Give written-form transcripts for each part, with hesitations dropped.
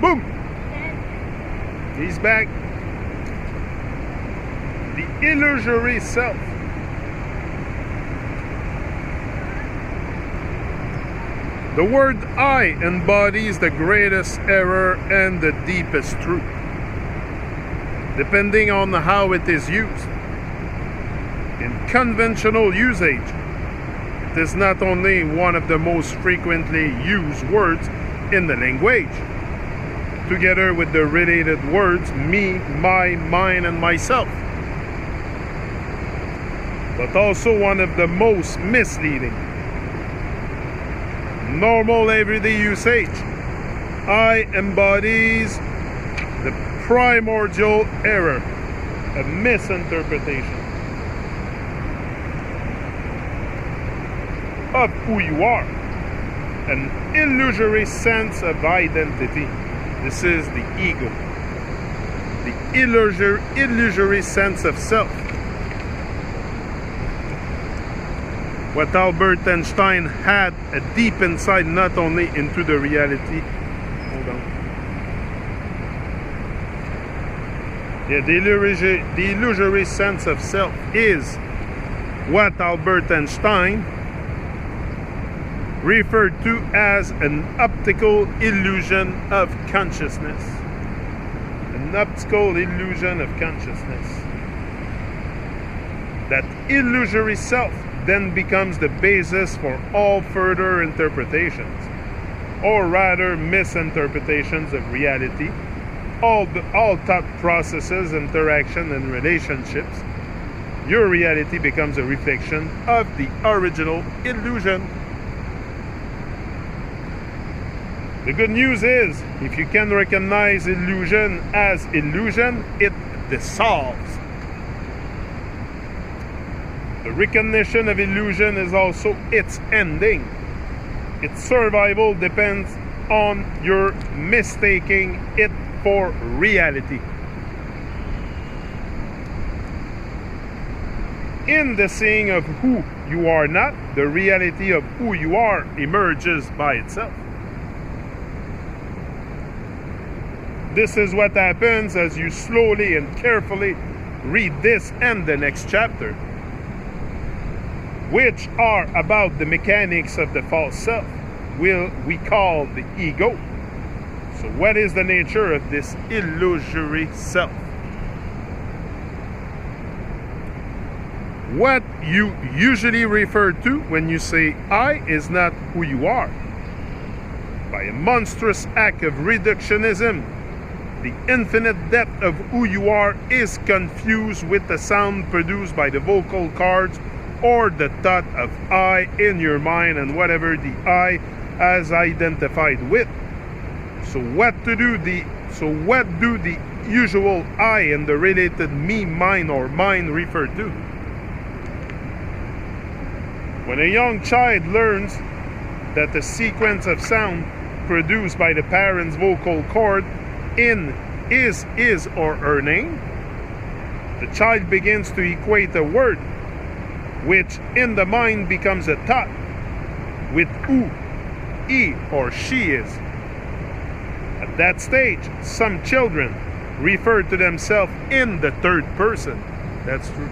Boom! He's back. The illusory self. The word I embodies the greatest error and the deepest truth, depending on how it is used. In conventional usage, it is not only one of the most frequently used words in the language, together with the related words me, my, mine, and myself, but also one of the most misleading. Normal everyday usage, I embodies the primordial error, a misinterpretation of who you are, an illusory sense of identity. This is the ego, the illusory sense of self. What Albert Einstein had a deep insight not only into the reality. Hold on. Yeah, the illusory sense of self is what Albert Einstein referred to as an optical illusion of consciousness. An optical illusion of consciousness. That illusory self then becomes the basis for all further interpretations, or rather misinterpretations of reality, all thought processes, interaction, and relationships. Your reality becomes a reflection of the original illusion. The good news is, if you can recognize illusion as illusion, it dissolves. The recognition of illusion is also its ending. Its survival depends on your mistaking it for reality. In the seeing of who you are not, the reality of who you are emerges by itself. This is what happens as you slowly and carefully read this and the next chapter, which are about the mechanics of the false self, we call the ego. So what is the nature of this illusory self? What you usually refer to when you say I is not who you are. By a monstrous act of reductionism, the infinite depth of who you are is confused with the sound produced by the vocal cords or the thought of I in your mind and whatever the I has identified with. So what do the usual I and the related me, mine, or mine refer to? When a young child learns that the sequence of sound produced by the parent's vocal cord in his or her name, the child begins to equate a word, which in the mind becomes a thought, with who he or she is. At that stage, some children refer to themselves in the third person. That's true.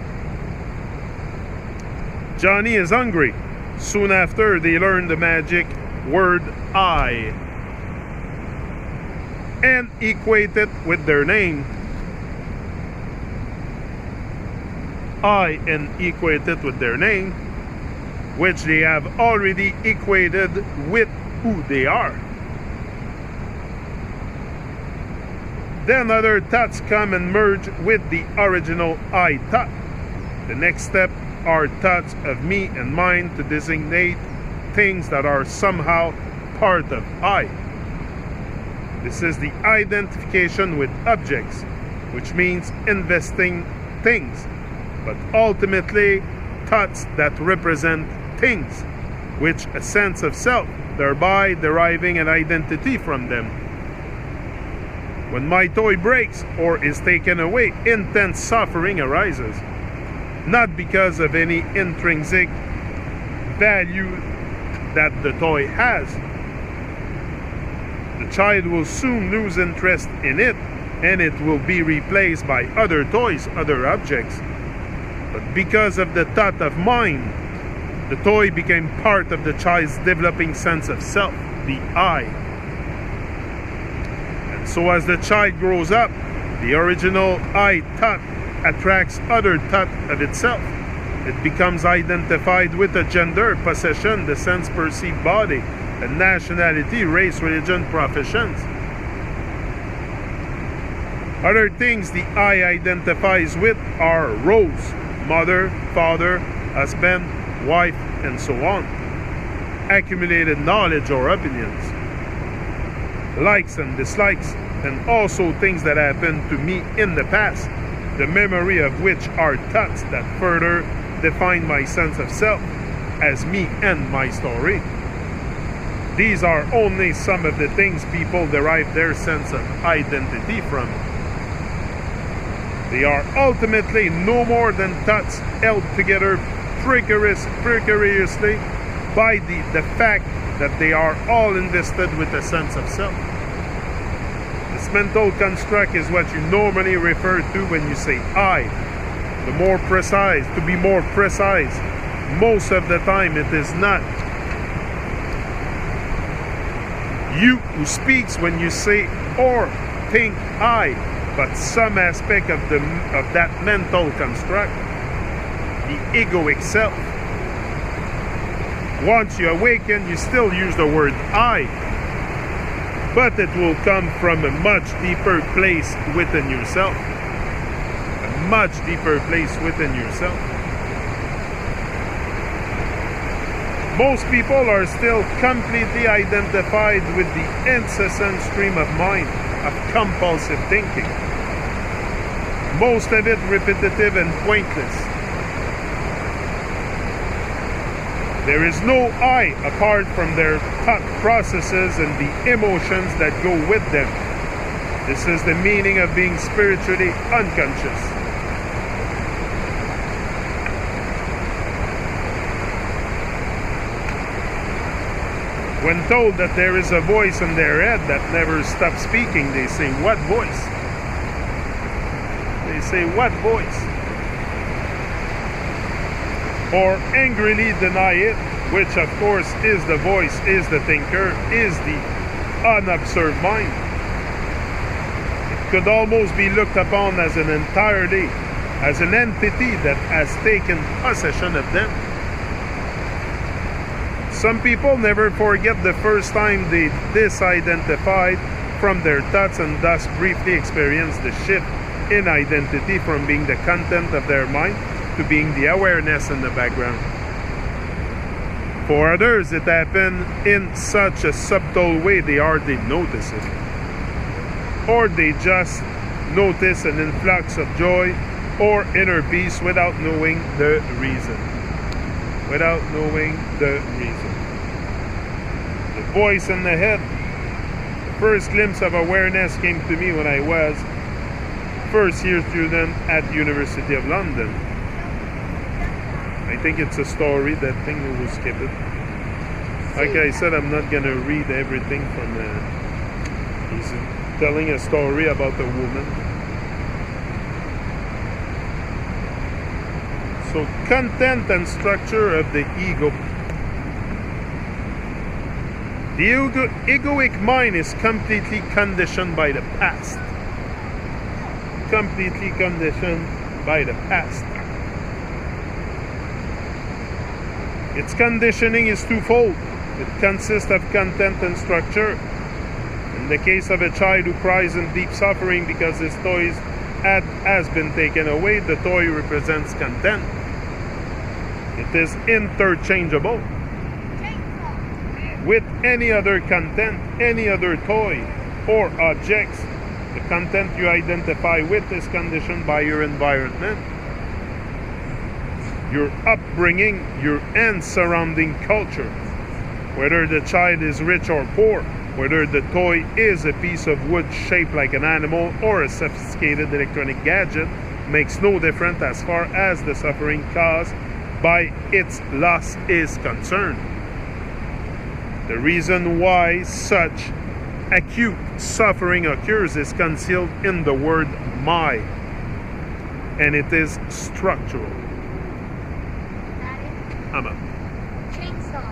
Johnny is hungry. Soon after, they learn the magic word I and equate it with their name. I and equate it with their name, which they have already equated with who they are. Then other thoughts come and merge with the original I thought. The next step are thoughts of me and mine to designate things that are somehow part of I. This is the identification with objects, which means investing things, but ultimately thoughts that represent things, which a sense of self, thereby deriving an identity from them. When my toy breaks or is taken away, intense suffering arises, not because of any intrinsic value that the toy has, The child will soon lose interest in it, and it will be replaced by other toys, other objects. But because of the thought of mind, the toy became part of the child's developing sense of self, the I. And so as the child grows up, the original I thought attracts other thought of itself. It becomes identified with a gender, possession, the sense-perceived body, a nationality, race, religion, professions. Other things the I identifies with are roles, mother, father, husband, wife, and so on. Accumulated knowledge or opinions, likes and dislikes, and also things that happened to me in the past, the memory of which are thoughts that further define my sense of self as me and my story. These are only some of the things people derive their sense of identity from. They are ultimately no more than thoughts held together precariously by the fact that they are all invested with a sense of self. This mental construct is what you normally refer to when you say I. To be more precise, most of the time it is not you who speaks when you say or think I, but some aspect of that mental construct, the egoic self. Once you awaken, you still use the word I, but it will come from a much deeper place within yourself. A much deeper place within yourself. Most people are still completely identified with the incessant stream of mind, of compulsive thinking. Most of it repetitive and pointless. There is no I apart from their thought processes and the emotions that go with them. This is the meaning of being spiritually unconscious. When told that there is a voice in their head that never stops speaking, they say, "What voice?" They say, "What voice?" Or angrily deny it, which of course is the voice, is the thinker, is the unobserved mind. It could almost be looked upon as an entity that has taken possession of them. Some people never forget the first time they disidentified from their thoughts and thus briefly experienced the shift in identity from being the content of their mind to being the awareness in the background. For others, it happened in such a subtle way they hardly notice it. Or they just notice an influx of joy or inner peace without knowing the reason. Without knowing the reason. The voice in the head. The first glimpse of awareness came to me when I was first year student at University of London. I think it's a story, that thing we will skip it. Like I said, I'm not going to read everything from he's telling a story about a woman. So, content and structure of the ego. The egoic mind is completely conditioned by the past. Completely conditioned by the past. Its conditioning is twofold. It consists of content and structure. In the case of a child who cries in deep suffering because his toy has been taken away, the toy represents content. It is interchangeable with any other content, any other toy or objects. The content you identify with is conditioned by your environment, your upbringing, and surrounding culture. Whether the child is rich or poor, whether the toy is a piece of wood shaped like an animal or a sophisticated electronic gadget, makes no difference as far as the suffering caused by its loss is concerned. The reason why such acute suffering occurs is concealed in the word my, and it is structural. That it? I'm out. Chainsaw.